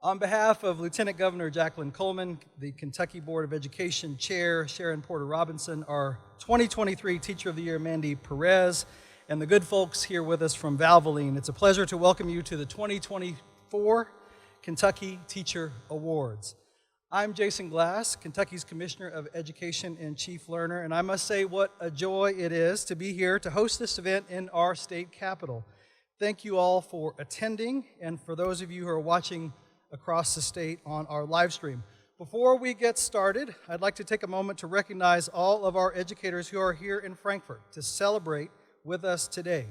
On behalf of Lieutenant Governor Jacqueline Coleman, the Kentucky Board of Education Chair Sharon Porter Robinson, our 2023 Teacher of the Year Mandy Perez, and the good folks here with us from Valvoline, it's a pleasure to welcome you to the 2024 Kentucky Teacher Awards. I'm Jason Glass, Kentucky's Commissioner of Education and Chief Learner, and I must say what a joy it is to be here to host this event in our state capital. Thank you all for attending, and for those of you who are watching across the state on our live stream. Before we get started, I'd like to take a moment to recognize all of our educators who are here in Frankfort to celebrate with us today.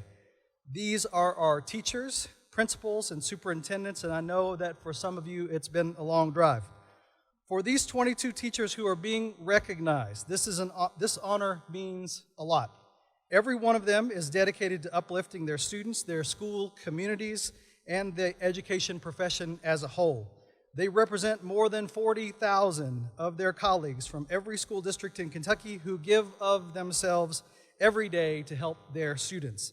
These are our teachers, principals, and superintendents, and I know that for some of you it's been a long drive. For these 22 teachers who are being recognized, this honor means a lot. Every one of them is dedicated to uplifting their students, their school communities, and the education profession as a whole. They represent more than 40,000 of their colleagues from every school district in Kentucky who give of themselves every day to help their students.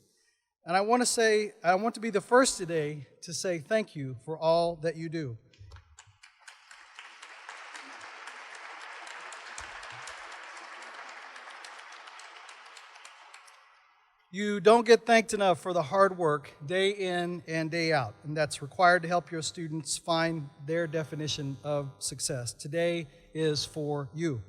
And I want to be the first today to say thank you for all that you do. You don't get thanked enough for the hard work day in and day out, and that's required to help your students find their definition of success. Today is for you.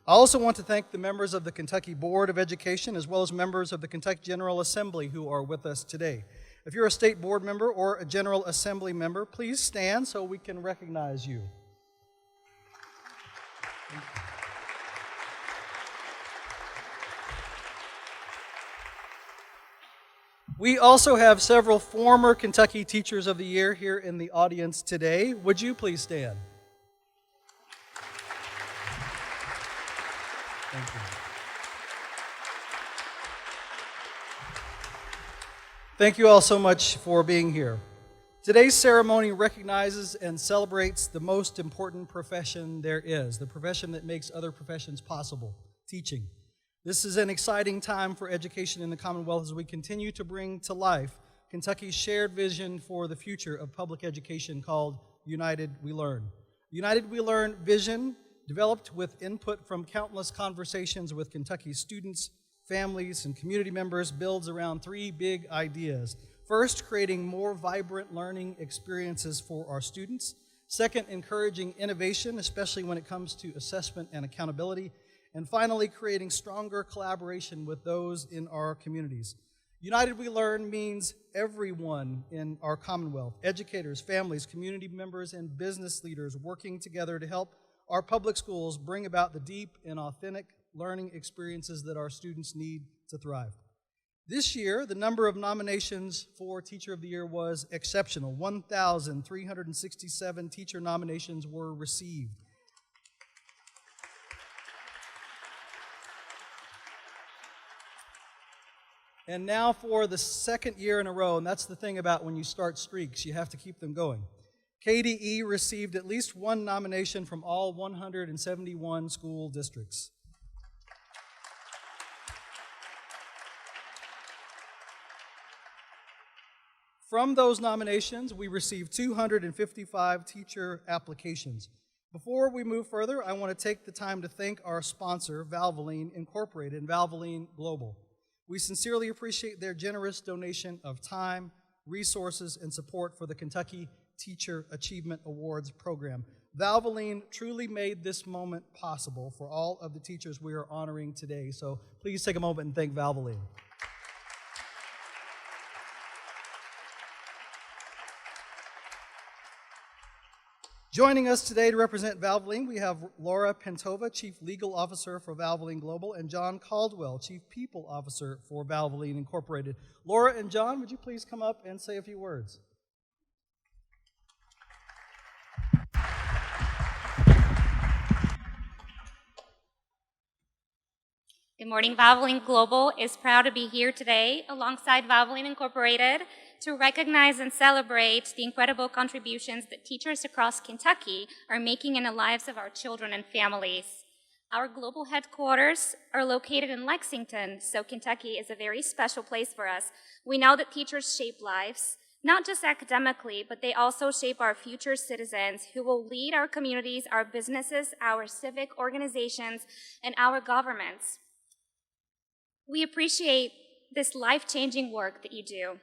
I also want to thank the members of the Kentucky Board of Education as well as members of the Kentucky General Assembly who are with us today. If you're a state board member or a General Assembly member, please stand so we can recognize you. We also have several former Kentucky Teachers of the Year here in the audience today. Would you please stand? Thank you. Thank you all so much for being here. Today's ceremony recognizes and celebrates the most important profession there is, the profession that makes other professions possible, teaching. This is an exciting time for education in the Commonwealth as we continue to bring to life Kentucky's shared vision for the future of public education called United We Learn. United We Learn vision, developed with input from countless conversations with Kentucky students, families, and community members, builds around three big ideas. First, creating more vibrant learning experiences for our students. Second, encouraging innovation, especially when it comes to assessment and accountability. And finally, creating stronger collaboration with those in our communities. United We Learn means everyone in our Commonwealth, educators, families, community members, and business leaders working together to help our public schools bring about the deep and authentic learning experiences that our students need to thrive. This year, the number of nominations for Teacher of the Year was exceptional. 1,367 teacher nominations were received. And now for the second year in a row, and that's the thing about when you start streaks, you have to keep them going. KDE received at least one nomination from all 171 school districts. From those nominations, we received 255 teacher applications. Before we move further, I want to take the time to thank our sponsor, Valvoline Incorporated and Valvoline Global. We sincerely appreciate their generous donation of time, resources, and support for the Kentucky Teacher Achievement Awards program. Valvoline truly made this moment possible for all of the teachers we are honoring today, so please take a moment and thank Valvoline. Joining us today to represent Valvoline, we have Laura Pentova, Chief Legal Officer for Valvoline Global, and John Caldwell, Chief People Officer for Valvoline Incorporated. Laura and John, would you please come up and say a few words? Good morning. Valvoline Global is proud to be here today alongside Valvoline Incorporated to recognize and celebrate the incredible contributions that teachers across Kentucky are making in the lives of our children and families. Our global headquarters are located in Lexington, so Kentucky is a very special place for us. We know that teachers shape lives, not just academically, but they also shape our future citizens who will lead our communities, our businesses, our civic organizations, and our governments. We appreciate this life-changing work that you do.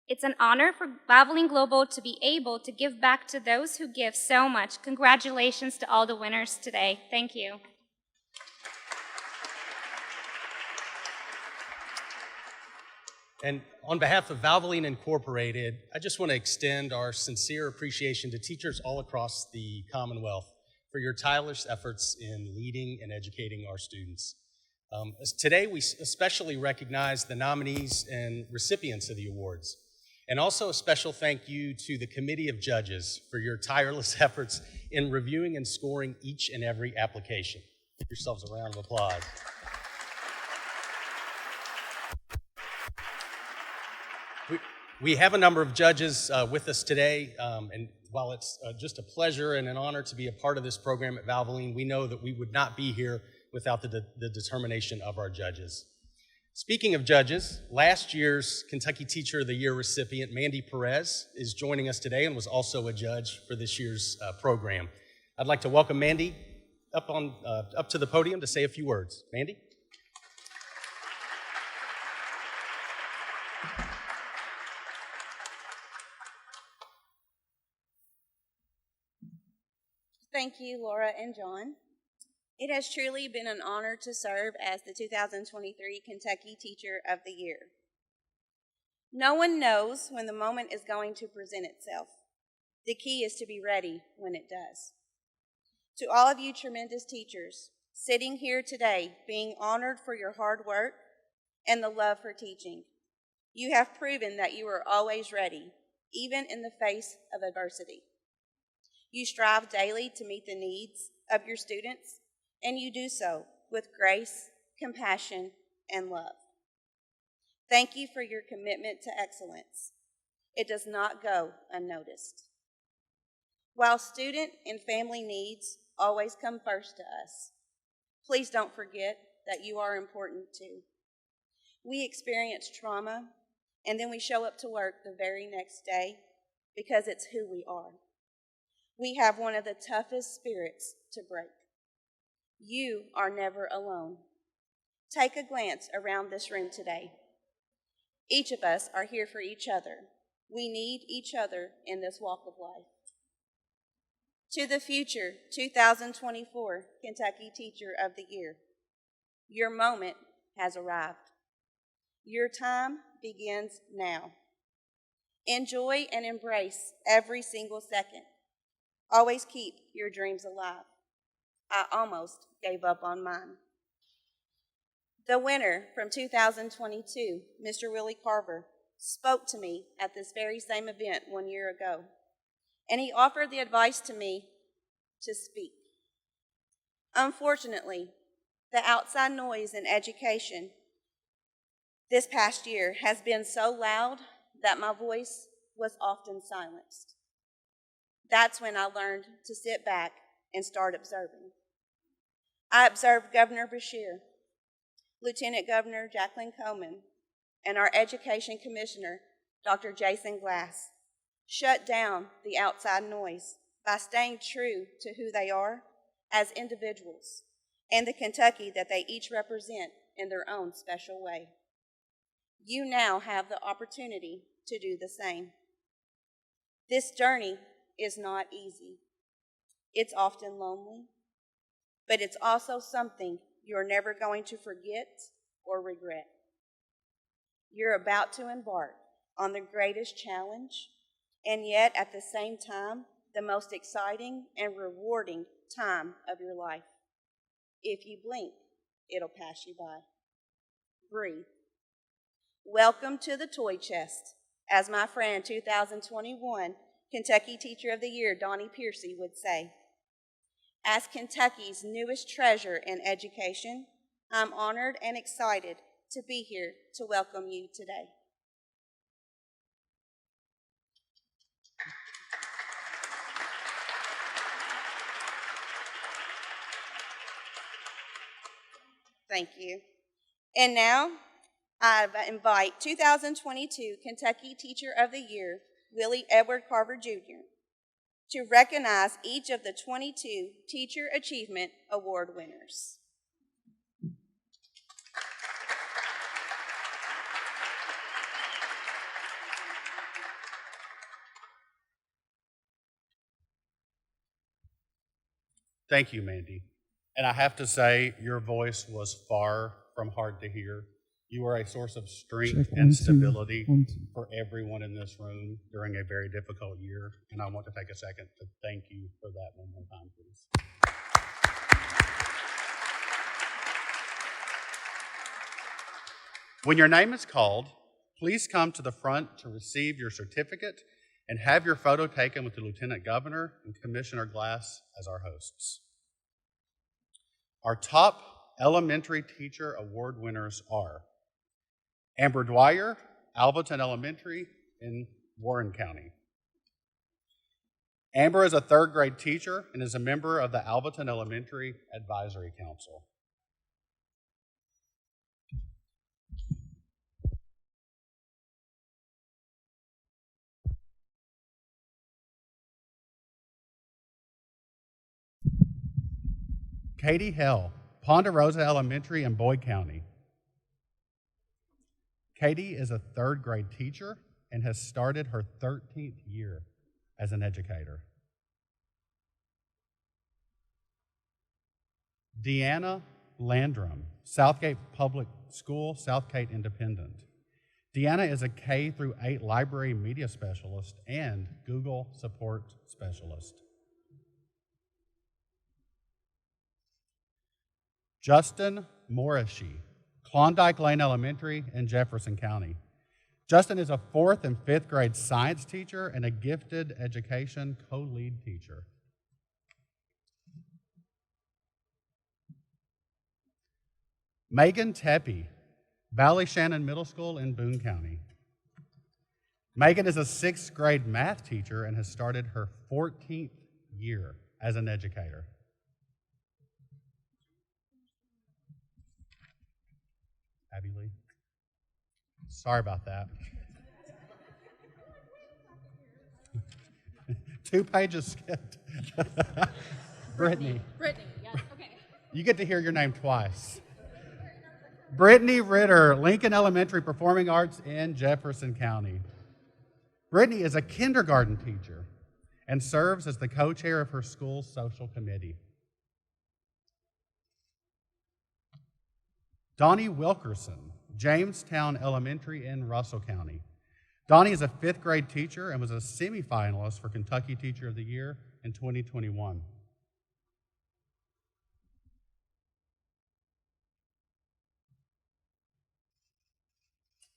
It's an honor for Valvoline Global to be able to give back to those who give so much. Congratulations to all the winners today. Thank you. And on behalf of Valvoline Incorporated, I just want to extend our sincere appreciation to teachers all across the Commonwealth for your tireless efforts in leading and educating our students. Today, we especially recognize the nominees and recipients of the awards. And also a special thank you to the Committee of Judges for your tireless efforts in reviewing and scoring each and every application. Give yourselves a round of applause. We have a number of judges with us today, and while it's just a pleasure and an honor to be a part of this program at Valvoline, we know that we would not be here without the determination of our judges. Speaking of judges, last year's Kentucky Teacher of the Year recipient, Mandy Perez, is joining us today and was also a judge for this year's program. I'd like to welcome Mandy up to the podium to say a few words. Mandy? Thank you, Laura and John. It has truly been an honor to serve as the 2023 Kentucky Teacher of the Year. No one knows when the moment is going to present itself. The key is to be ready when it does. To all of you tremendous teachers, sitting here today, being honored for your hard work and the love for teaching, you have proven that you are always ready, even in the face of adversity. You strive daily to meet the needs of your students, and you do so with grace, compassion, and love. Thank you for your commitment to excellence. It does not go unnoticed. While student and family needs always come first to us, please don't forget that you are important too. We experience trauma, and then we show up to work the very next day because it's who we are. We have one of the toughest spirits to break. You are never alone. Take a glance around this room today. Each of us are here for each other. We need each other in this walk of life. To the future 2024 Kentucky Teacher of the Year, your moment has arrived. Your time begins now. Enjoy and embrace every single second. Always keep your dreams alive. I almost gave up on mine. The winner from 2022, Mr. Willie Carver, spoke to me at this very same event 1 year ago, and he offered the advice to me to speak. Unfortunately, the outside noise in education this past year has been so loud that my voice was often silenced. That's when I learned to sit back and start observing. I observed Governor Beshear, Lieutenant Governor Jacqueline Coleman, and our Education Commissioner, Dr. Jason Glass, shut down the outside noise by staying true to who they are as individuals and the Kentucky that they each represent in their own special way. You now have the opportunity to do the same. This journey is not easy. It's often lonely, but it's also something you're never going to forget or regret. You're about to embark on the greatest challenge, and yet at the same time, the most exciting and rewarding time of your life. If you blink, it'll pass you by. Breathe. Welcome to the toy chest, as my friend 2021 Kentucky Teacher of the Year, Donnie Piercy, would say. As Kentucky's newest treasure in education, I'm honored and excited to be here to welcome you today. Thank you. And now, I invite 2022 Kentucky Teacher of the Year, Willie Edward Carver Jr., to recognize each of the 22 Teacher Achievement Award winners. Thank you, Mandy. And I have to say, your voice was far from hard to hear. You are a source of strength and stability for everyone in this room during a very difficult year. And I want to take a second to thank you for that one more time, please. When your name is called, please come to the front to receive your certificate and have your photo taken with the Lieutenant Governor and Commissioner Glass as our hosts. Our top elementary teacher award winners are Amber Dwyer, Alvaton Elementary in Warren County. Amber is a third grade teacher and is a member of the Alvaton Elementary Advisory Council. Katie Hell, Ponderosa Elementary in Boyd County. Katie is a third grade teacher and has started her 13th year as an educator. Deanna Landrum, Southgate Public School, Southgate Independent. Deanna is a K-8 library media specialist and Google support specialist. Justin Morrissey, Klondike Lane Elementary in Jefferson County. Justin is a 4th and 5th grade science teacher and a gifted education co-lead teacher. Megan Tepe, Ballyshannon Middle School in Boone County. Megan is a 6th grade math teacher and has started her 14th year as an educator. Abby Lee. Sorry about that. 2 pages skipped. Brittany. Brittany, yes, okay. You get to hear your name twice. Brittany Ritter, Lincoln Elementary Performing Arts in Jefferson County. Brittany is a kindergarten teacher and serves as the co-chair of her school's social committee. Donnie Wilkerson, Jamestown Elementary in Russell County. Donnie is a 5th grade teacher and was a semifinalist for Kentucky Teacher of the Year in 2021.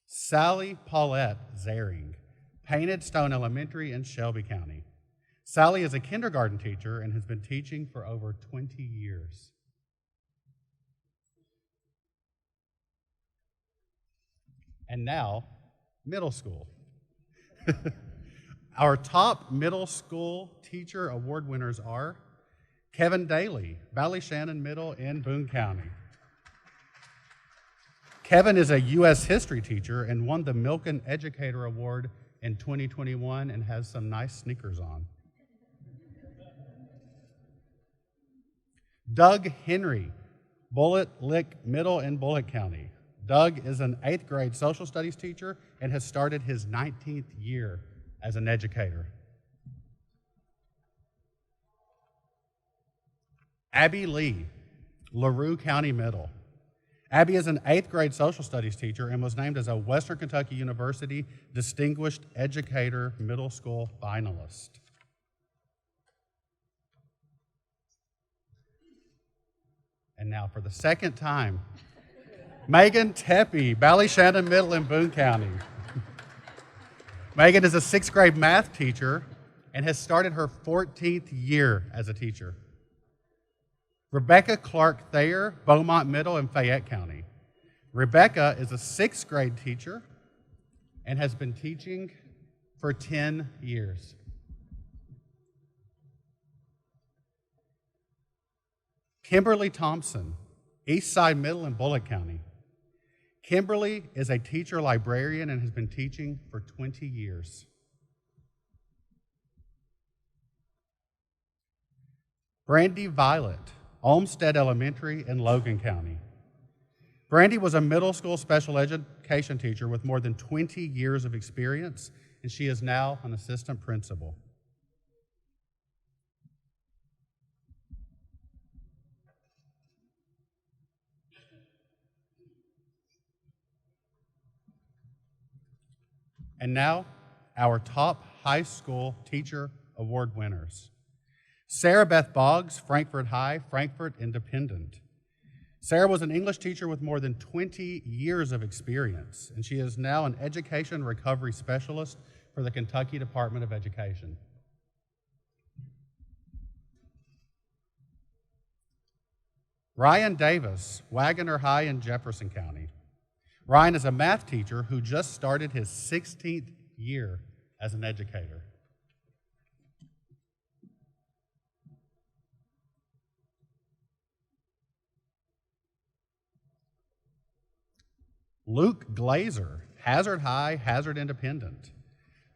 Sally Paulette Zaring, Painted Stone Elementary in Shelby County. Sally is a kindergarten teacher and has been teaching for over 20 years. And now, middle school. Our top middle school teacher award winners are Kevin Daly, Ballyshannon Middle in Boone County. Kevin is a U.S. history teacher and won the Milken Educator Award in 2021 and has some nice sneakers on. Doug Henry, Bullitt Lick Middle in Bullitt County. Doug is an 8th grade social studies teacher and has started his 19th year as an educator. Abby Lee, LaRue County Middle. Abby is an 8th grade social studies teacher and was named as a Western Kentucky University Distinguished Educator Middle School finalist. And now for the second time, Megan Tepe, Ballyshannon Middle in Boone County. Megan is a 6th grade math teacher and has started her 14th year as a teacher. Rebecca Clark Thayer, Beaumont Middle in Fayette County. Rebecca is a 6th grade teacher and has been teaching for 10 years. Kimberly Thompson, Eastside Middle in Bullitt County. Kimberly is a teacher librarian and has been teaching for 20 years. Brandy Violet, Olmsted Elementary in Logan County. Brandy was a middle school special education teacher with more than 20 years of experience, and she is now an assistant principal. And now, our top high school teacher award winners. Sarah Beth Boggs, Frankfort High, Frankfort Independent. Sarah was an English teacher with more than 20 years of experience, and she is now an education recovery specialist for the Kentucky Department of Education. Ryan Davis, Wagoner High in Jefferson County. Ryan is a math teacher who just started his 16th year as an educator. Luke Glazer, Hazard High, Hazard Independent.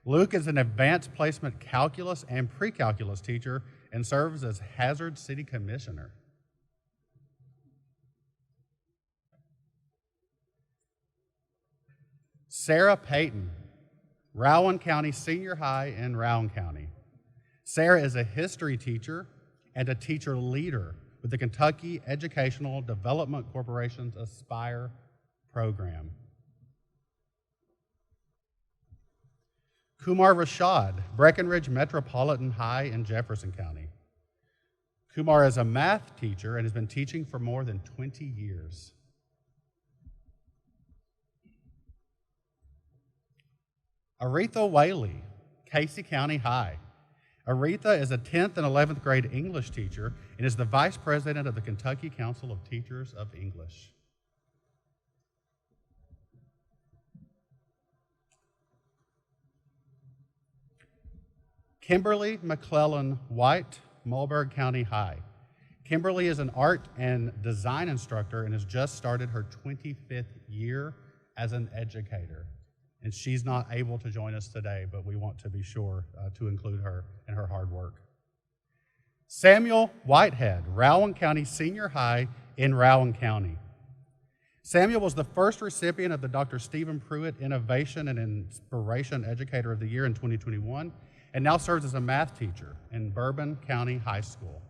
Luke is an advanced placement calculus and pre-calculus teacher and serves as Hazard City Commissioner. Sarah Payton, Rowan County Senior High in Rowan County. Sarah is a history teacher and a teacher leader with the Kentucky Educational Development Corporation's Aspire program. Kumar Rashad, Breckenridge Metropolitan High in Jefferson County. Kumar is a math teacher and has been teaching for more than 20 years. Aretha Whaley, Casey County High. Aretha is a 10th and 11th grade English teacher and is the vice president of the Kentucky Council of Teachers of English. Kimberly McClellan White, Mulberg County High. Kimberly is an art and design instructor and has just started her 25th year as an educator. And she's not able to join us today, but we want to be sure to include her in her hard work. Samuel Whitehead, Rowan County Senior High in Rowan County. Samuel was the first recipient of the Dr. Stephen Pruitt Innovation and Inspiration Educator of the Year in 2021, and now serves as a math teacher in Bourbon County High School.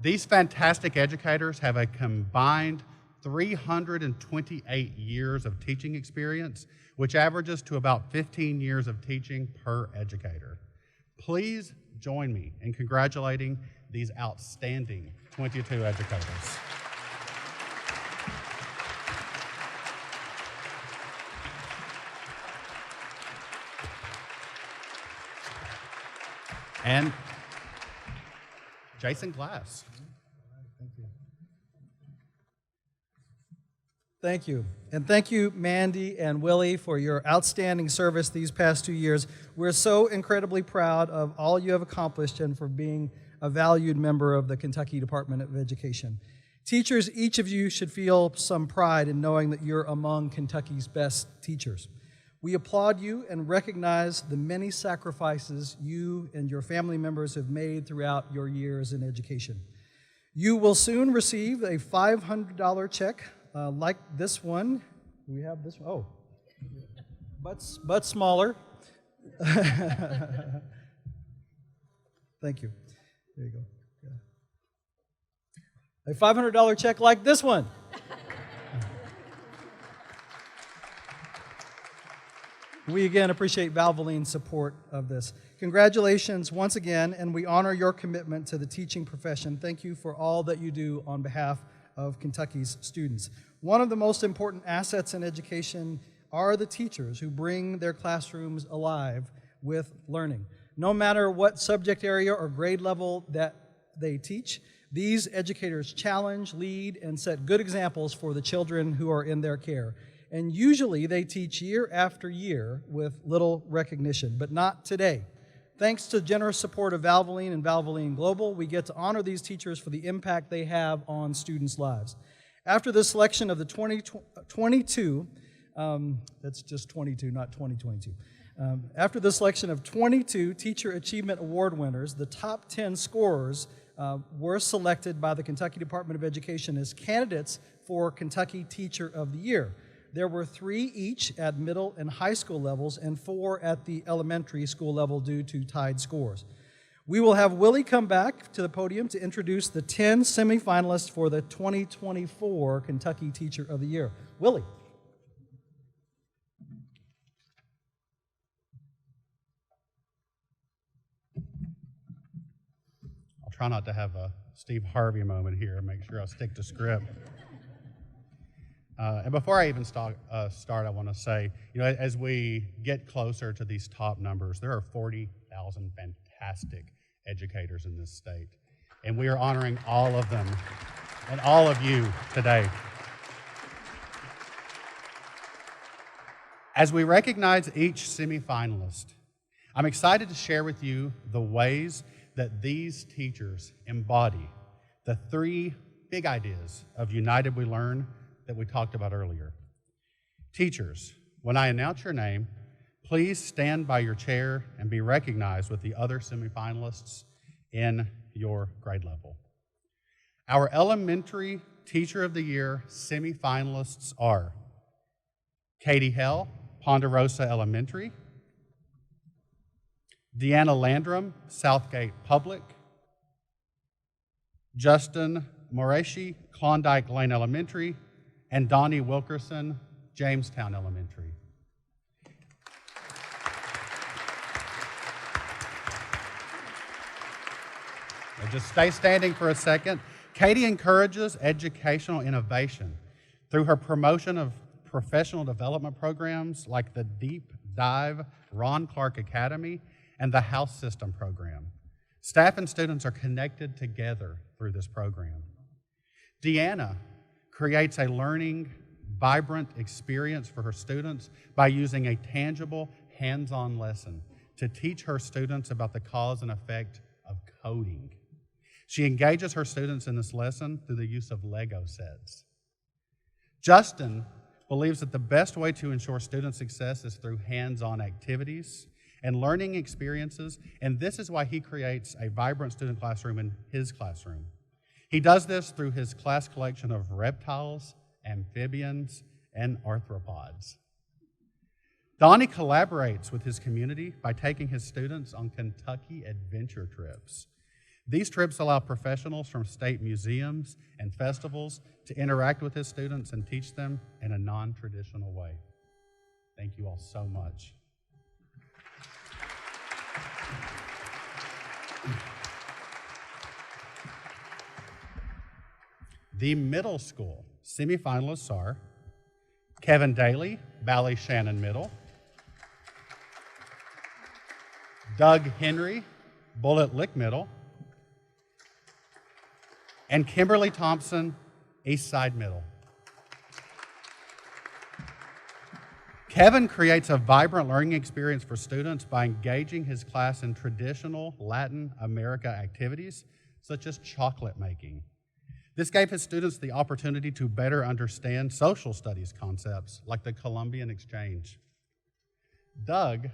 These fantastic educators have a combined 328 years of teaching experience, which averages to about 15 years of teaching per educator. Please join me in congratulating these outstanding 22 educators. And Jason Glass. Thank you. And thank you, Mandy and Willie, for your outstanding service these past 2 years. We're so incredibly proud of all you have accomplished and for being a valued member of the Kentucky Department of Education. Teachers, each of you should feel some pride in knowing that you're among Kentucky's best teachers. We applaud you and recognize the many sacrifices you and your family members have made throughout your years in education. You will soon receive a $500 check like this one. We have this one. Oh, but smaller. Thank you. There you go. Yeah. A $500 check like this one. We again appreciate Valvoline's support of this. Congratulations once again, and we honor your commitment to the teaching profession. Thank you for all that you do on behalf of Kentucky's students. One of the most important assets in education are the teachers who bring their classrooms alive with learning. No matter what subject area or grade level that they teach, these educators challenge, lead, and set good examples for the children who are in their care. And usually they teach year after year with little recognition, but not today. Thanks to generous support of Valvoline and Valvoline Global, we get to honor these teachers for the impact they have on students' lives. After the selection of the 2022, that's just 22, not 2022. After the selection of 22 Teacher Achievement Award winners, the top 10 scorers were selected by the Kentucky Department of Education as candidates for Kentucky Teacher of the Year. There were 3 each at middle and high school levels and 4 at the elementary school level due to tied scores. We will have Willie come back to the podium to introduce the 10 semifinalists for the 2024 Kentucky Teacher of the Year. Willie. I'll try not to have a Steve Harvey moment here and make sure I stick to script. And before I even start, I want to say, as we get closer to these top numbers, there are 40,000 fantastic educators in this state. And we are honoring all of them and all of you today. As we recognize each semifinalist, I'm excited to share with you the ways that these teachers embody the 3 big ideas of United We Learn that we talked about earlier. Teachers, when I announce your name, please stand by your chair and be recognized with the other semifinalists in your grade level. Our Elementary Teacher of the Year semifinalists are Katie Hell, Ponderosa Elementary, Deanna Landrum, Southgate Public, Justin Moreshi, Klondike Lane Elementary, and Donnie Wilkerson, Jamestown Elementary. Now just stay standing for a second. Katie encourages educational innovation through her promotion of professional development programs like the Deep Dive Ron Clark Academy and the House System program. Staff and students are connected together through this program. Deanna creates a learning, vibrant experience for her students by using a tangible, hands-on lesson to teach her students about the cause and effect of coding. She engages her students in this lesson through the use of Lego sets. Justin believes that the best way to ensure student success is through hands-on activities and learning experiences, and this is why he creates a vibrant student classroom in his classroom. He does this through his class collection of reptiles, amphibians, and arthropods. Donnie collaborates with his community by taking his students on Kentucky adventure trips. These trips allow professionals from state museums and festivals to interact with his students and teach them in a non-traditional way. Thank you all so much. The middle school semifinalists are Kevin Daly, Ballyshannon Middle, Doug Henry, Bullitt Lick Middle, and Kimberly Thompson, Eastside Middle. Kevin creates a vibrant learning experience for students by engaging his class in traditional Latin America activities, such as chocolate making. This gave his students the opportunity to better understand social studies concepts like the Columbian Exchange. Doug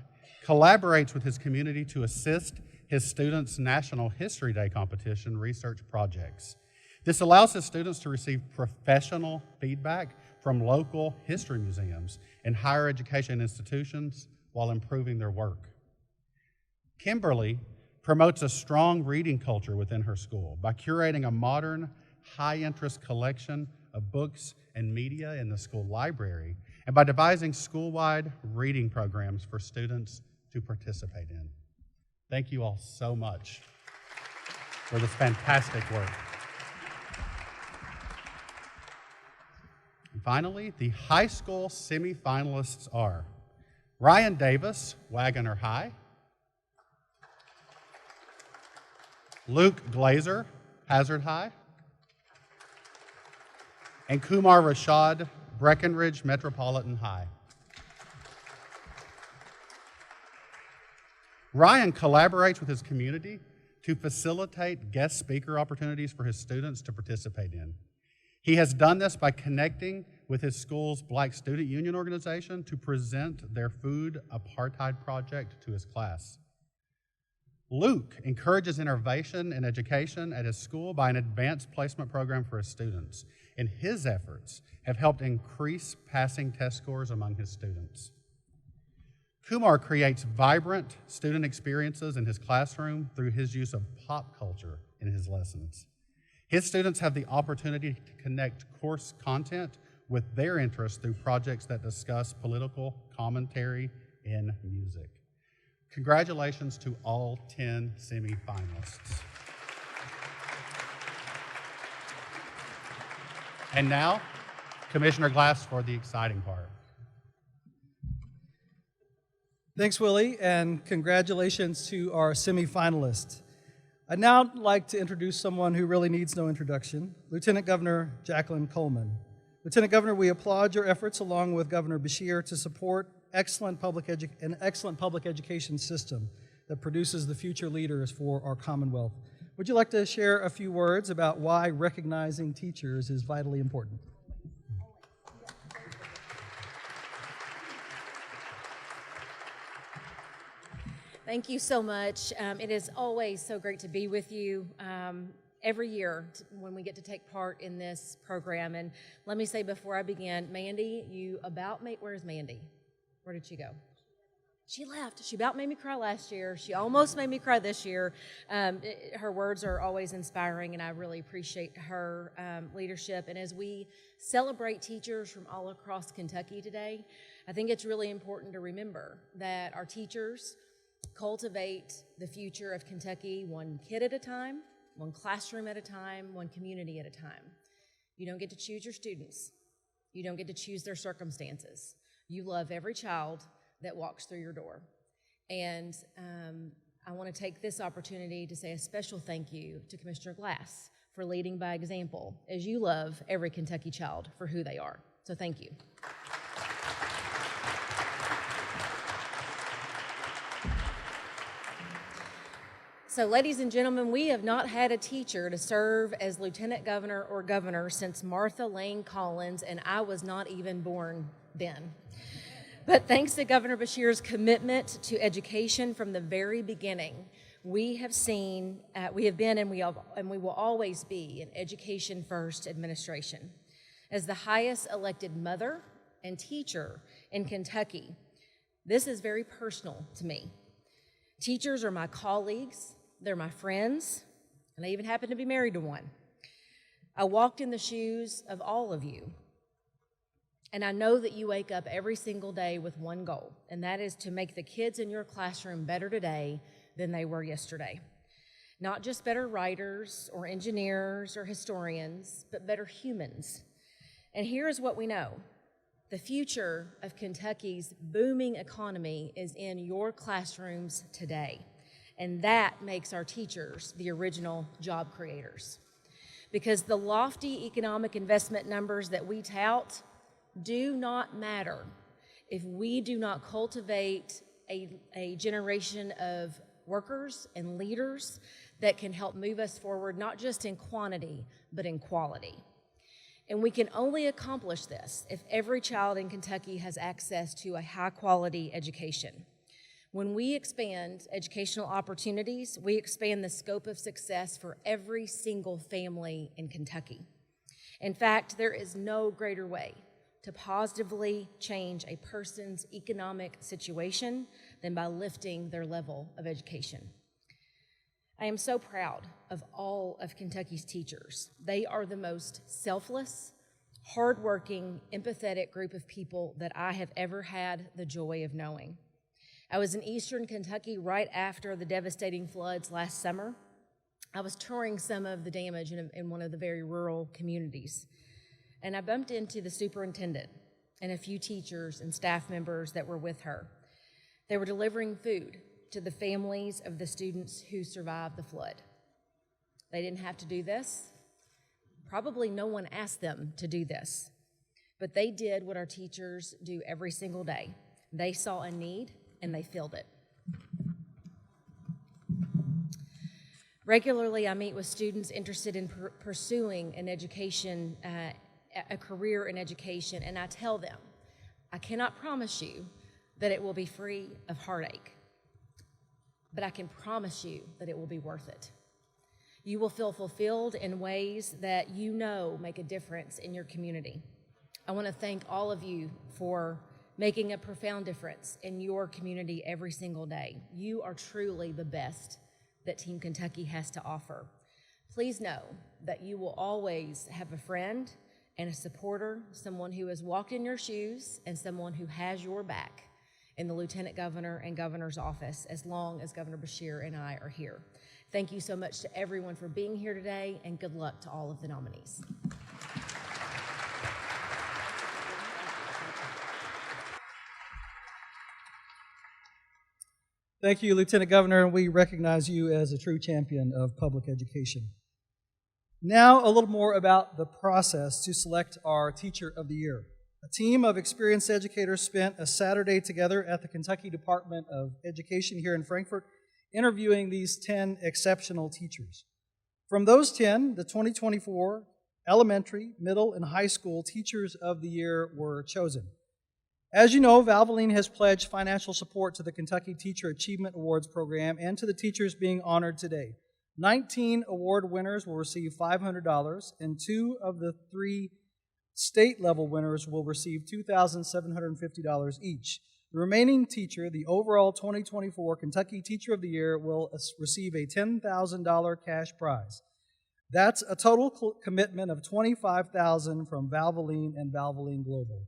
collaborates with his community to assist his students' National History Day competition research projects. This allows his students to receive professional feedback from local history museums and higher education institutions while improving their work. Kimberly promotes a strong reading culture within her school by curating a modern, high-interest collection of books and media in the school library, and by devising school-wide reading programs for students to participate in. Thank you all so much for this fantastic work. And finally, the high school semifinalists are Ryan Davis, Wagoner High, Luke Glazer, Hazard High, and Kumar Rashad, Breckenridge Metropolitan High. Ryan collaborates with his community to facilitate guest speaker opportunities for his students to participate in. He has done this by connecting with his school's Black Student Union organization to present their food apartheid project to his class. Luke encourages innovation in education at his school by an advanced placement program for his students, and his efforts have helped increase passing test scores among his students. Kumar creates vibrant student experiences in his classroom through his use of pop culture in his lessons. His students have the opportunity to connect course content with their interests through projects that discuss political commentary in music. Congratulations to all 10 semifinalists. And now, Commissioner Glass for the exciting part. Thanks, Willie, and congratulations to our semifinalists. I'd now like to introduce someone who really needs no introduction, Lieutenant Governor Jacqueline Coleman. Lieutenant Governor, we applaud your efforts along with Governor Beshear to support an excellent public education system that produces the future leaders for our Commonwealth. Would you like to share a few words about why recognizing teachers is vitally important? Thank you so much. It is always so great to be with you every year when we get to take part in this program. And let me say before I begin, Mandy, where's Mandy? Where did she go? She left. She about made me cry last year. She almost made me cry this year. Her words are always inspiring, and I really appreciate her leadership. And as we celebrate teachers from all across Kentucky today, I think it's really important to remember that our teachers cultivate the future of Kentucky one kid at a time, one classroom at a time, one community at a time. You don't get to choose your students. You don't get to choose their circumstances. You love every child that walks through your door. And I want to take this opportunity to say a special thank you to Commissioner Glass for leading by example as you love every Kentucky child for who they are. So thank you. So, ladies and gentlemen, we have not had a teacher to serve as lieutenant governor or governor since Martha Lane Collins, and I was not even born then. But thanks to Governor Beshear's commitment to education from the very beginning, we have been, and we will always be, an education-first administration. As the highest elected mother and teacher in Kentucky, this is very personal to me. Teachers are my colleagues. They're my friends, and I even happen to be married to one. I walked in the shoes of all of you, and I know that you wake up every single day with one goal, and that is to make the kids in your classroom better today than they were yesterday. Not just better writers or engineers or historians, but better humans. And here's what we know. The future of Kentucky's booming economy is in your classrooms today. And that makes our teachers the original job creators. Because the lofty economic investment numbers that we tout do not matter if we do not cultivate a generation of workers and leaders that can help move us forward, not just in quantity, but in quality. And we can only accomplish this if every child in Kentucky has access to a high-quality education. When we expand educational opportunities, we expand the scope of success for every single family in Kentucky. In fact, there is no greater way to positively change a person's economic situation than by lifting their level of education. I am so proud of all of Kentucky's teachers. They are the most selfless, hardworking, empathetic group of people that I have ever had the joy of knowing. I was in Eastern Kentucky right after the devastating floods last summer. I was touring some of the damage in one of the very rural communities. And I bumped into the superintendent and a few teachers and staff members that were with her. They were delivering food to the families of the students who survived the flood. They didn't have to do this. Probably no one asked them to do this. but they did what our teachers do every single day. They saw a need and they filled it. Regularly, I meet with students interested in pursuing an education, a career in education, and I tell them, I cannot promise you that it will be free of heartache, but I can promise you that it will be worth it. You will feel fulfilled in ways that you know make a difference in your community. I want to thank all of you for making a profound difference in your community every single day. You are truly the best that Team Kentucky has to offer. Please know that you will always have a friend and a supporter, someone who has walked in your shoes and someone who has your back in the Lieutenant Governor and Governor's office as long as Governor Beshear and I are here. Thank you so much to everyone for being here today, and good luck to all of the nominees. Thank you, Lieutenant Governor, and we recognize you as a true champion of public education. Now, a little more about the process to select our Teacher of the Year. A team of experienced educators spent a Saturday together at the Kentucky Department of Education here in Frankfort, interviewing these 10 exceptional teachers. From those 10, the 2024 elementary, middle, and high school Teachers of the Year were chosen. As you know, Valvoline has pledged financial support to the Kentucky Teacher Achievement Awards program and to the teachers being honored today. 19 award winners will receive $500, and 2 of the 3 state-level winners will receive $2,750 each. The remaining teacher, the overall 2024 Kentucky Teacher of the Year, will receive a $10,000 cash prize. That's a total commitment of $25,000 from Valvoline and Valvoline Global.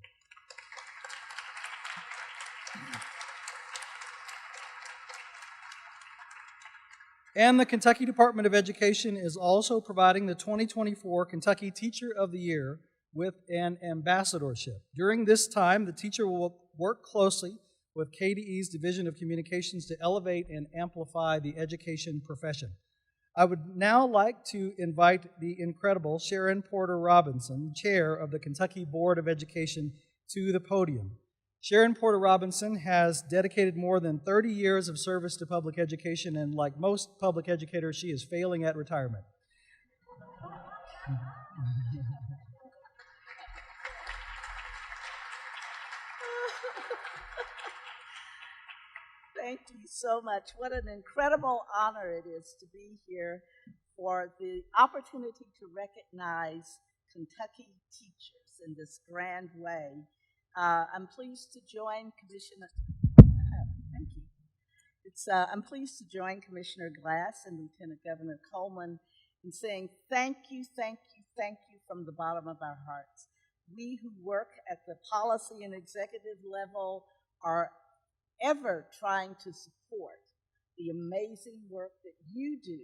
And the Kentucky Department of Education is also providing the 2024 Kentucky Teacher of the Year with an ambassadorship. During this time, the teacher will work closely with KDE's Division of Communications to elevate and amplify the education profession. I would now like to invite the incredible Sharon Porter Robinson, Chair of the Kentucky Board of Education, to the podium. Sharon Porter Robinson has dedicated more than 30 years of service to public education, and like most public educators, she is failing at retirement. Thank you so much. What an incredible honor it is to be here for the opportunity to recognize Kentucky teachers in this grand way. I'm pleased to join Commissioner. Thank you. I'm pleased to join Commissioner Glass and Lieutenant Governor Coleman in saying thank you, thank you, thank you from the bottom of our hearts. We who work at the policy and executive level are ever trying to support the amazing work that you do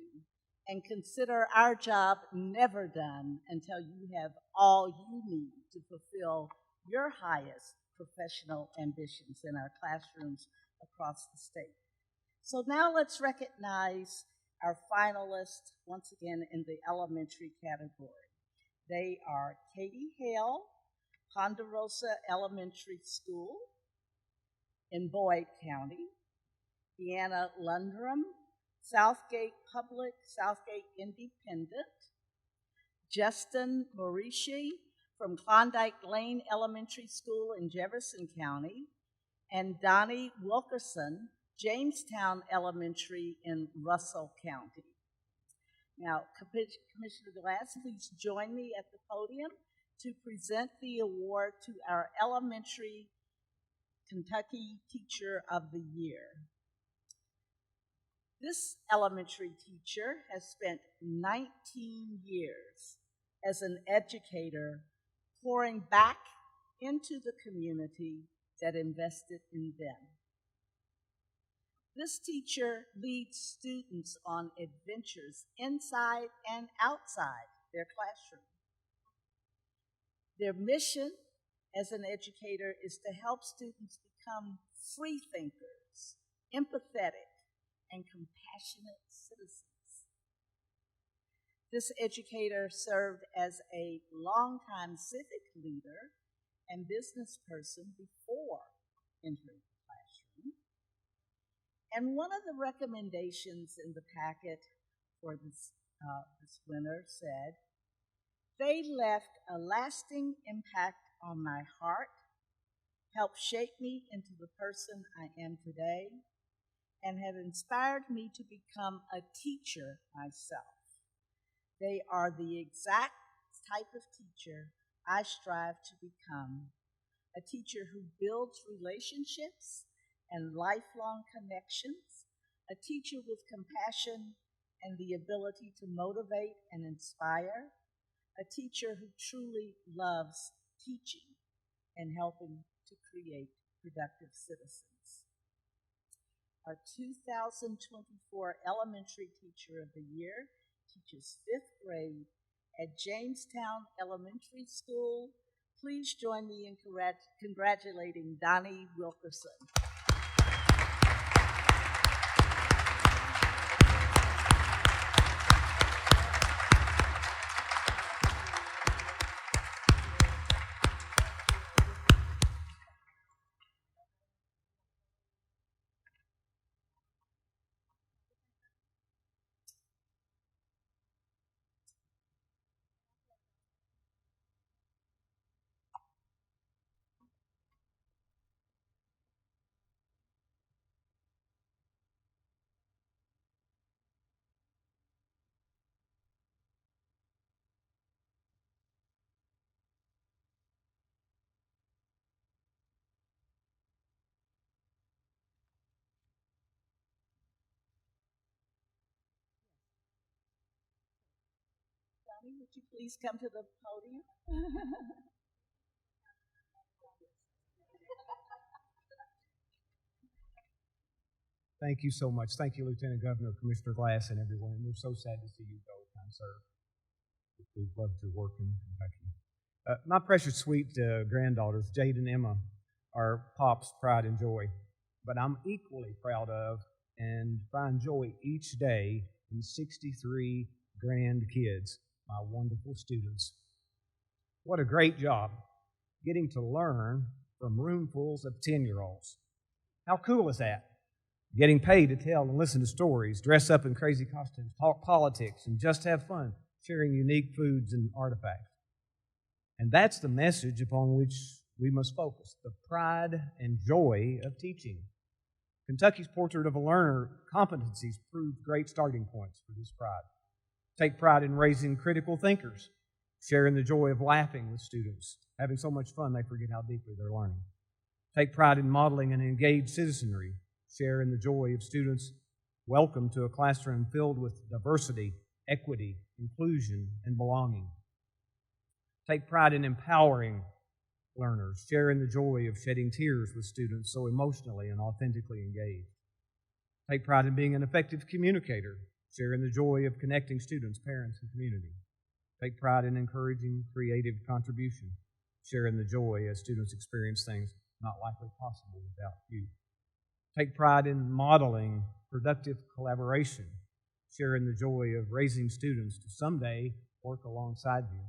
and consider our job never done until you have all you need to fulfill your highest professional ambitions in our classrooms across the state. So now let's recognize our finalists once again in the elementary category. They are Katie Hale, Ponderosa Elementary School in Boyd County, Deanna Lundrum, Southgate Public, Southgate Independent, Justin Morishi from Klondike Lane Elementary School in Jefferson County, and Donnie Wilkerson, Jamestown Elementary in Russell County. Now, Commissioner Glass, please join me at the podium to present the award to our elementary Kentucky Teacher of the Year. This elementary teacher has spent 19 years as an educator pouring back into the community that invested in them. This teacher leads students on adventures inside and outside their classroom. Their mission as an educator is to help students become free thinkers, empathetic, and compassionate citizens. This educator served as a longtime civic leader and business person before entering the classroom. And one of the recommendations in the packet for this winter said, "They left a lasting impact on my heart, helped shape me into the person I am today, and have inspired me to become a teacher myself. They are the exact type of teacher I strive to become, a teacher who builds relationships and lifelong connections, a teacher with compassion and the ability to motivate and inspire, a teacher who truly loves teaching and helping to create productive citizens." Our 2024 Elementary Teacher of the Year teaches 5th grade at Jamestown Elementary School. Please join me in congratulating Donnie Wilkerson. Donnie, would you please come to the podium? Thank you so much. Thank you, Lieutenant Governor, Commissioner Glass, and everyone. We're so sad to see you go, kind sir. We've loved your work in Kentucky. My precious sweet granddaughters, Jade and Emma, are Pop's pride and joy. But I'm equally proud of and find joy each day in 63 grandkids, my wonderful students. What a great job getting to learn from roomfuls of 10-year-olds. How cool is that? Getting paid to tell and listen to stories, dress up in crazy costumes, talk politics, and just have fun, sharing unique foods and artifacts. And that's the message upon which we must focus, the pride and joy of teaching. Kentucky's Portrait of a Learner competencies prove great starting points for this pride. Take pride in raising critical thinkers, sharing the joy of laughing with students, having so much fun they forget how deeply they're learning. Take pride in modeling an engaged citizenry, share in the joy of students welcome to a classroom filled with diversity, equity, inclusion, and belonging. Take pride in empowering learners, share in the joy of shedding tears with students so emotionally and authentically engaged. Take pride in being an effective communicator, share in the joy of connecting students, parents, and community. Take pride in encouraging creative contribution, share in the joy as students experience things not likely possible without you. Take pride in modeling productive collaboration, share in the joy of raising students to someday work alongside you.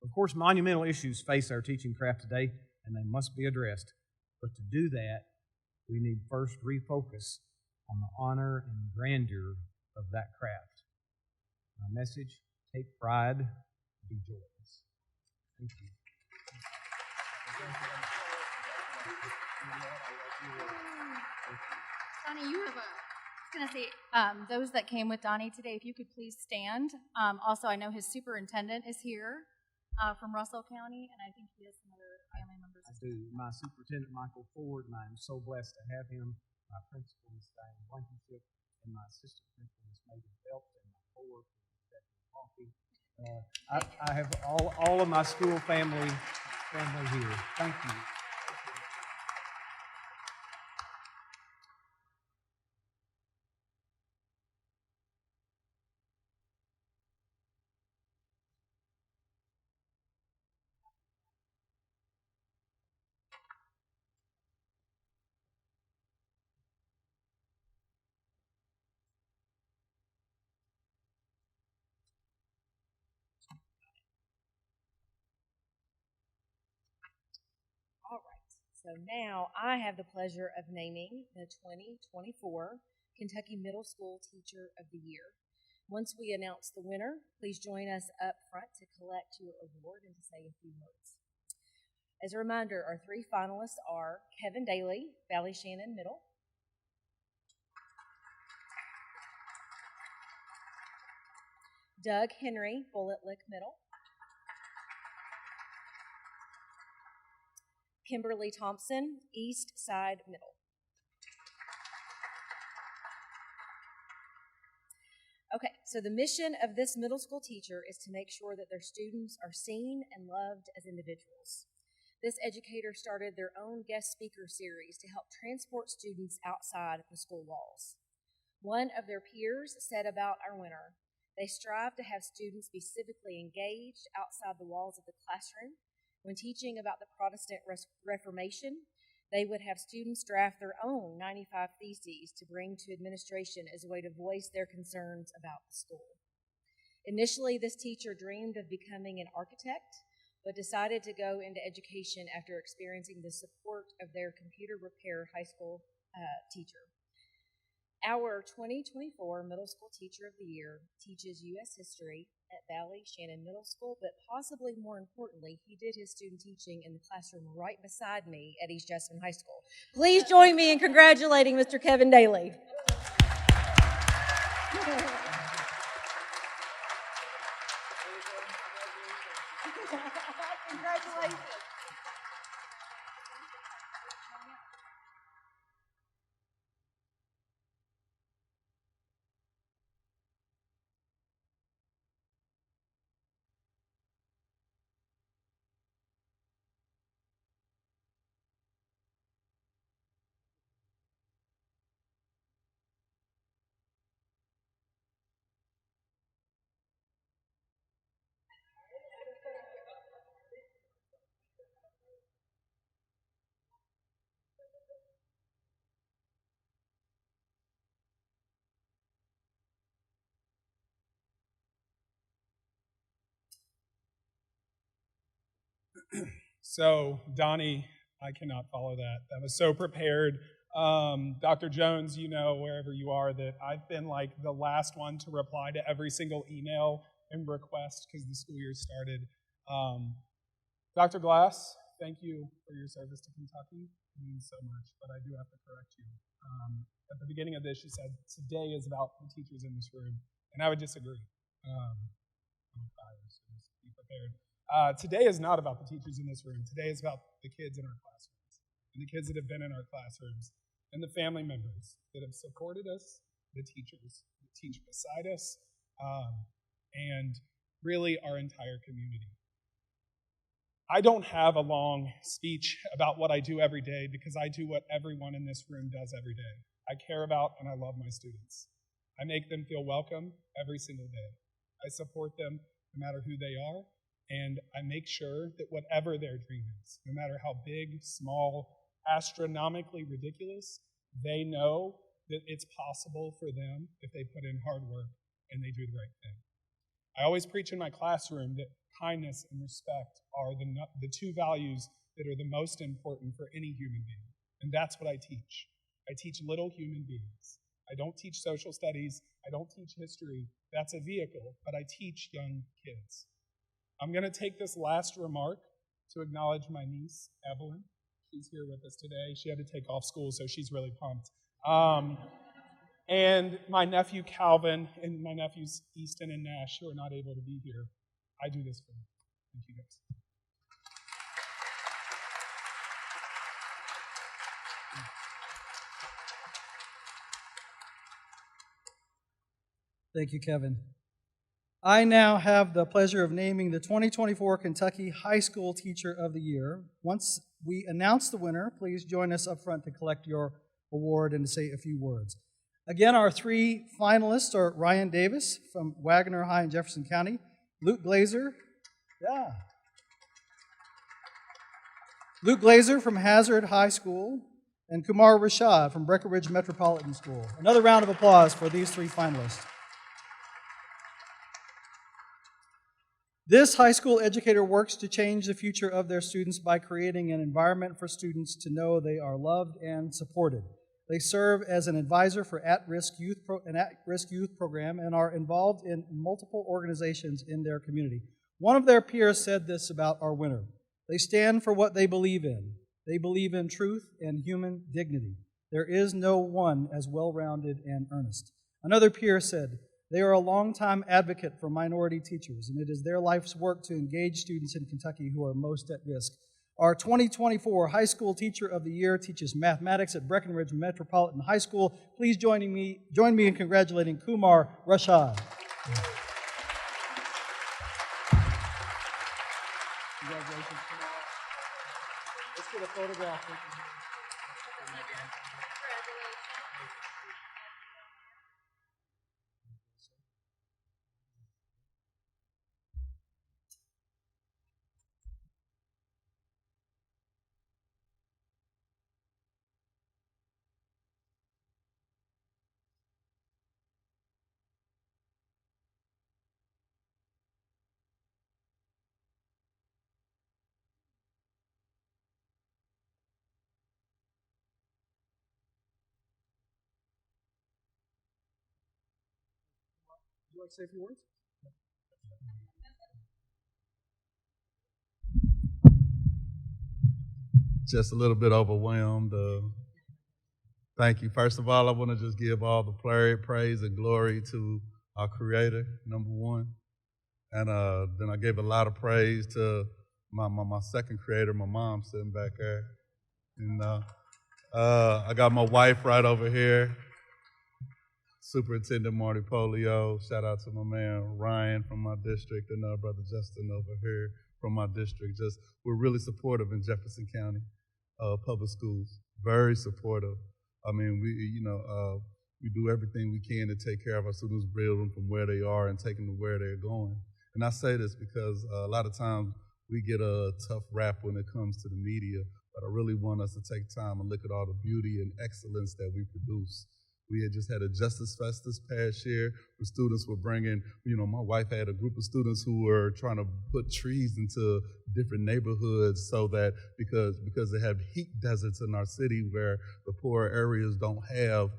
Of course, monumental issues face our teaching craft today, and they must be addressed. But to do that, we need first refocus on the honor and grandeur of that craft. My message, take pride, be joyous. Thank you. Donnie, you have I was going to say, those that came with Donnie today, if you could please stand. Also, I know his superintendent is here from Russell County, and I think he has some other family members. I do. My superintendent, Michael Ford, and I am so blessed to have him. My principal, Ms. Diane Blankenship, and my assistant principal, Ms. Megan Phelps, and my coworker, Ms. Bethany Coffey. I have all of my school family here. Thank you. So now I have the pleasure of naming the 2024 Kentucky Middle School Teacher of the Year. Once we announce the winner, please join us up front to collect your award and to say a few words. As a reminder, our three finalists are Kevin Daly, Valley Shannon Middle, Doug Henry, Bullet Lick Middle, Kimberly Thompson, East Side Middle. Okay, so the mission of this middle school teacher is to make sure that their students are seen and loved as individuals. This educator started their own guest speaker series to help transport students outside the school walls. One of their peers said about our winner, they strive to have students be civically engaged outside the walls of the classroom. When teaching about the Protestant Reformation, they would have students draft their own 95 Theses to bring to administration as a way to voice their concerns about the school. Initially, this teacher dreamed of becoming an architect, but decided to go into education after experiencing the support of their computer repair high school teacher. Our 2024 Middle School Teacher of the Year teaches U.S. History at Valley Shannon Middle School, but possibly more importantly, he did his student teaching in the classroom right beside me at East Jessamine High School. Please join me in congratulating Mr. Kevin Daly. Congratulations. So, Donnie, I cannot follow that. That was so prepared. Dr. Jones, you know, wherever you are, that I've been like the last one to reply to every single email and request because the school year started. Dr. Glass, thank you for your service to Kentucky. It means so much, but I do have to correct you. At the beginning of this, you said today is about the teachers in this room, and I would disagree. I'm tired, so just be prepared. Today is not about the teachers in this room. Today is about the kids in our classrooms, and the kids that have been in our classrooms, and the family members that have supported us, the teachers that teach beside us, and really our entire community. I don't have a long speech about what I do every day because I do what everyone in this room does every day. I care about and I love my students. I make them feel welcome every single day. I support them no matter who they are, and I make sure that whatever their dream is, no matter how big, small, astronomically ridiculous, they know that it's possible for them if they put in hard work and they do the right thing. I always preach in my classroom that kindness and respect are the two values that are the most important for any human being, and that's what I teach. I teach little human beings. I don't teach social studies. I don't teach history. That's a vehicle, but I teach young kids. I'm going to take this last remark to acknowledge my niece, Evelyn. She's here with us today. She had to take off school, so she's really pumped. And my nephew, Calvin, and my nephews, Easton and Nash, who are not able to be here. I do this for them. Thank you, guys. Thank you, Kevin. I now have the pleasure of naming the 2024 Kentucky High School Teacher of the Year. Once we announce the winner, please join us up front to collect your award and to say a few words. Again, our three finalists are Ryan Davis from Wagner High in Jefferson County, Luke Glazer from Hazard High School, and Kumar Rashad from Breckenridge Metropolitan School. Another round of applause for these three finalists. This high school educator works to change the future of their students by creating an environment for students to know they are loved and supported. They serve as an advisor for at-risk youth program and are involved in multiple organizations in their community. One of their peers said this about our winner. They stand for what they believe in. They believe in truth and human dignity. There is no one as well-rounded and earnest. Another peer said, they are a longtime advocate for minority teachers, and it is their life's work to engage students in Kentucky who are most at risk. Our 2024 High School Teacher of the Year teaches mathematics at Breckenridge Metropolitan High School. Please join me in congratulating Kumar Rashad. Congratulations, Kumar. Let's get a photograph. Would you like to say a few words? Just a little bit overwhelmed. Thank you. First of all, I want to just give all the praise and glory to our Creator, number one. And then I gave a lot of praise to my second creator, my mom, sitting back there. And I got my wife right over here, Superintendent Marty Polio. Shout out to my man Ryan from my district, and Brother Justin over here from my district. We're really supportive in Jefferson County public schools. Very supportive. I mean, we do everything we can to take care of our students, build them from where they are and take them to where they're going. And I say this because a lot of times we get a tough rap when it comes to the media, but I really want us to take time and look at all the beauty and excellence that we produce. We had just had a Justice Fest this past year where students were bringing, my wife had a group of students who were trying to put trees into different neighborhoods so that because they have heat deserts in our city where the poorer areas don't have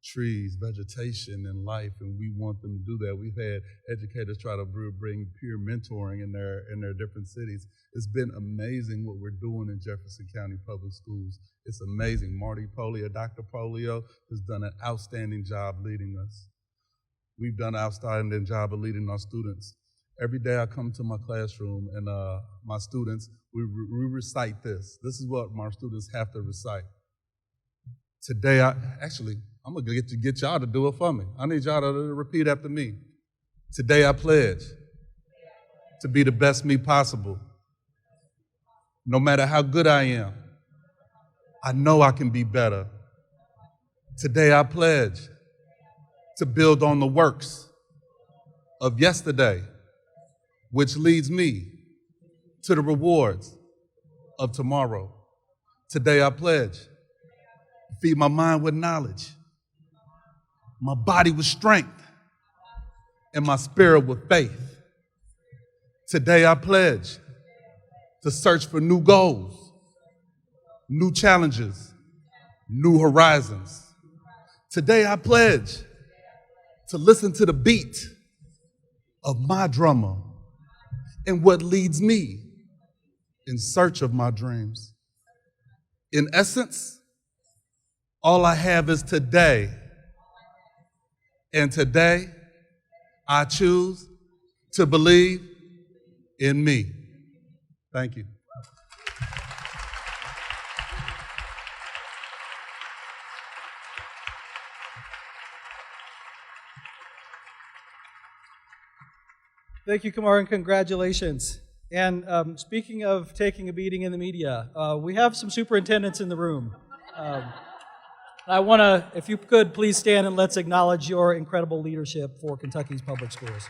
trees, vegetation, and life, and we want them to do that. We've had educators try to bring peer mentoring in their different cities. It's been amazing what we're doing in Jefferson County Public Schools. It's amazing. Marty Polio, Dr. Polio, has done an outstanding job leading us. We've done an outstanding job of leading our students. Every day I come to my classroom and my students, we recite this. This is what my students have to recite. Today, I'm going to get y'all to do it for me. I need y'all to repeat after me. Today I pledge to be the best me possible. No matter how good I am, I know I can be better. Today I pledge to build on the works of yesterday, which leads me to the rewards of tomorrow. Today I pledge to feed my mind with knowledge, my body with strength, and my spirit with faith. Today I pledge to search for new goals, new challenges, new horizons. Today I pledge to listen to the beat of my drummer and what leads me in search of my dreams. In essence, all I have is today. And today, I choose to believe in me. Thank you. Thank you, Kumar, and congratulations. And speaking of taking a beating in the media, we have some superintendents in the room. I want to, if you could, please stand and let's acknowledge your incredible leadership for Kentucky's public schools.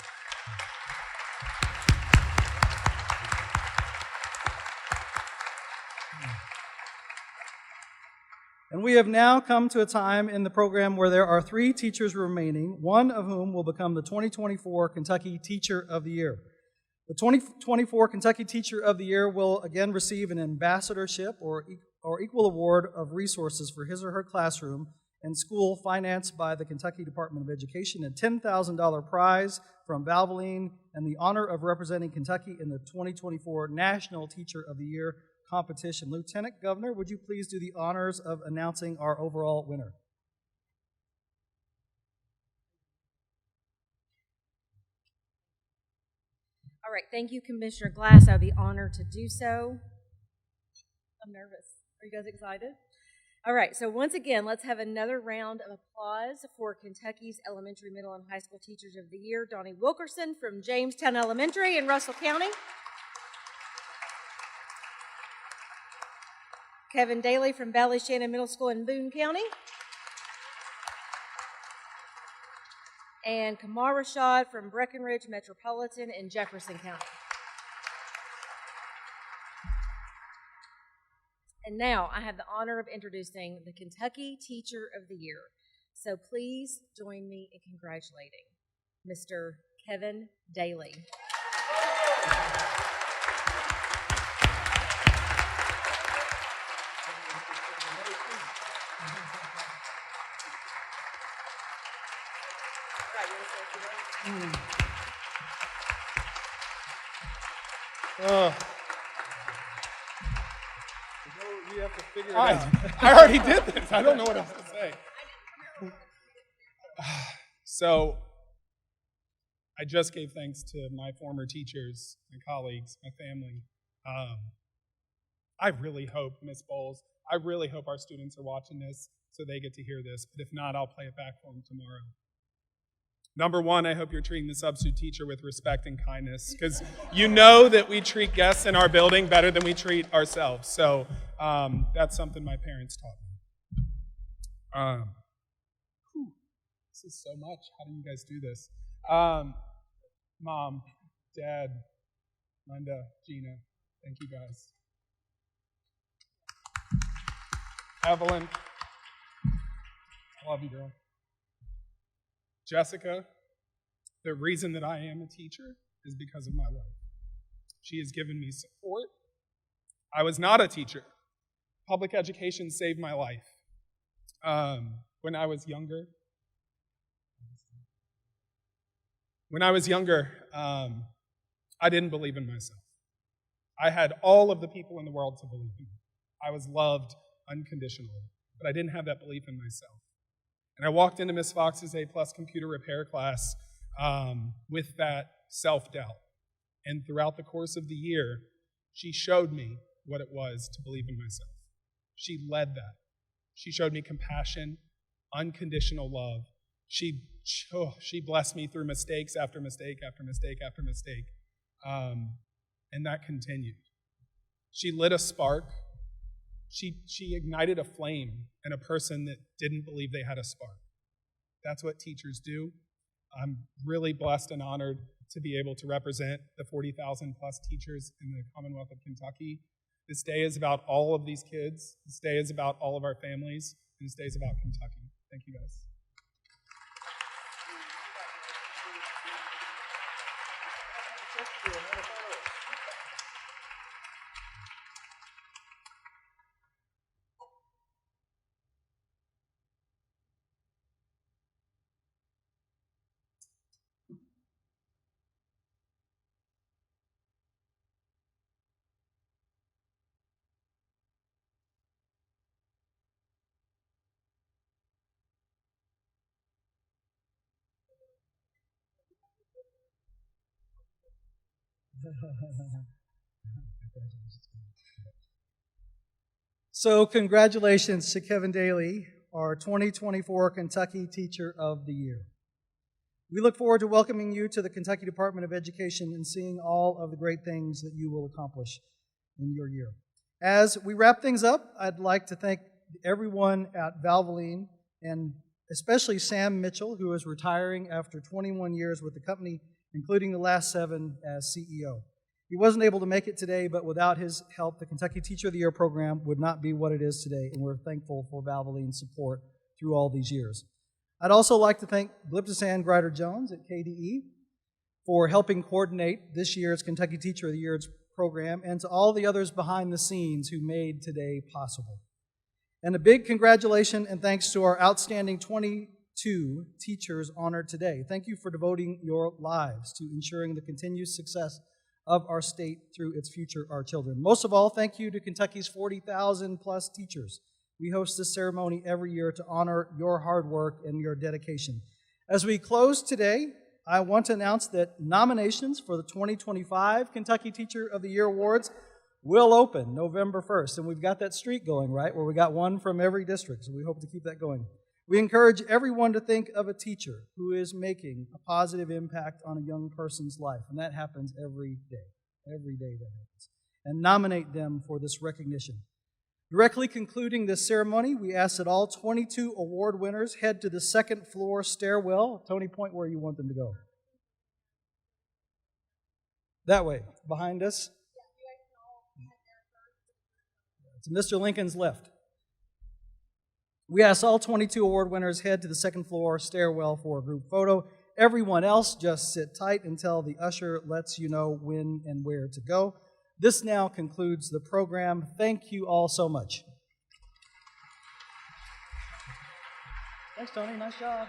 And we have now come to a time in the program where there are 3 teachers remaining, one of whom will become the 2024 Kentucky Teacher of the Year. The 2024 Kentucky Teacher of the Year will again receive an ambassadorship or equal award of resources for his or her classroom and school financed by the Kentucky Department of Education, a $10,000 prize from Valvoline, and the honor of representing Kentucky in the 2024 National Teacher of the Year competition. Lieutenant Governor, would you please do the honors of announcing our overall winner? All right, thank you, Commissioner Glass. I have the honor to do so. I'm nervous. Are you guys excited? All right, so once again, let's have another round of applause for Kentucky's Elementary, Middle, and High School Teachers of the Year, Donnie Wilkerson from Jamestown Elementary in Russell County, Kevin Daly from Ballyshannon Middle School in Boone County, and Kamar Rashad from Breckenridge Metropolitan in Jefferson County. And now I have the honor of introducing the Kentucky Teacher of the Year. So please join me in congratulating Mr. Kevin Daly. You have to figure it out. I already did this. I don't know what else to say. So, I just gave thanks to my former teachers, my colleagues, my family. I really hope, Ms. Bowles, I really hope our students are watching this so they get to hear this. But if not, I'll play it back for them tomorrow. Number one, I hope you're treating the substitute teacher with respect and kindness, because you know that we treat guests in our building better than we treat ourselves. So that's something my parents taught me. This is so much. How do you guys do this? Mom, Dad, Linda, Gina, thank you guys. Evelyn, I love you, girl. Jessica, the reason that I am a teacher is because of my wife. She has given me support. I was not a teacher. Public education saved my life. When I was younger, I didn't believe in myself. I had all of the people in the world to believe in me. I was loved unconditionally, but I didn't have that belief in myself. And I walked into Ms. Fox's A-plus computer repair class with that self-doubt. And throughout the course of the year, she showed me what it was to believe in myself. She led that. She showed me compassion, unconditional love. She blessed me through mistakes after mistake after mistake after mistake. And that continued. She lit a spark. She ignited a flame in a person that didn't believe they had a spark. That's what teachers do. I'm really blessed and honored to be able to represent the 40,000 plus teachers in the Commonwealth of Kentucky. This day is about all of these kids. This day is about all of our families. And this day is about Kentucky. Thank you, guys. So congratulations to Kevin Daly, our 2024 Kentucky Teacher of the Year. We look forward to welcoming you to the Kentucky Department of Education and seeing all of the great things that you will accomplish in your year. As we wrap things up, I'd like to thank everyone at Valvoline and especially Sam Mitchell, who is retiring after 21 years with the company, including the last 7 as CEO. He wasn't able to make it today, but without his help, the Kentucky Teacher of the Year program would not be what it is today, and we're thankful for Valvoline's support through all these years. I'd also like to thank Glyptosan Grider Jones at KDE for helping coordinate this year's Kentucky Teacher of the Year program, and to all the others behind the scenes who made today possible. And a big congratulations and thanks to our outstanding 22 teachers honored today. Thank you for devoting your lives to ensuring the continued success of our state through its future, our children. Most of all, thank you to Kentucky's 40,000 plus teachers. We host this ceremony every year to honor your hard work and your dedication. As we close today, I want to announce that nominations for the 2025 Kentucky Teacher of the Year Awards will open November 1st. And we've got that streak going, right, where we got one from every district, so we hope to keep that going. We encourage everyone to think of a teacher who is making a positive impact on a young person's life, and that happens every day that happens, and nominate them for this recognition. Directly concluding this ceremony, we ask that all 22 award winners head to the second floor stairwell. Tony, point where you want them to go. That way, behind us. To Mr. Lincoln's left. We ask all 22 award winners head to the second floor stairwell for a group photo. Everyone else just sit tight until the usher lets you know when and where to go. This now concludes the program. Thank you all so much. Thanks, Tony. Nice job.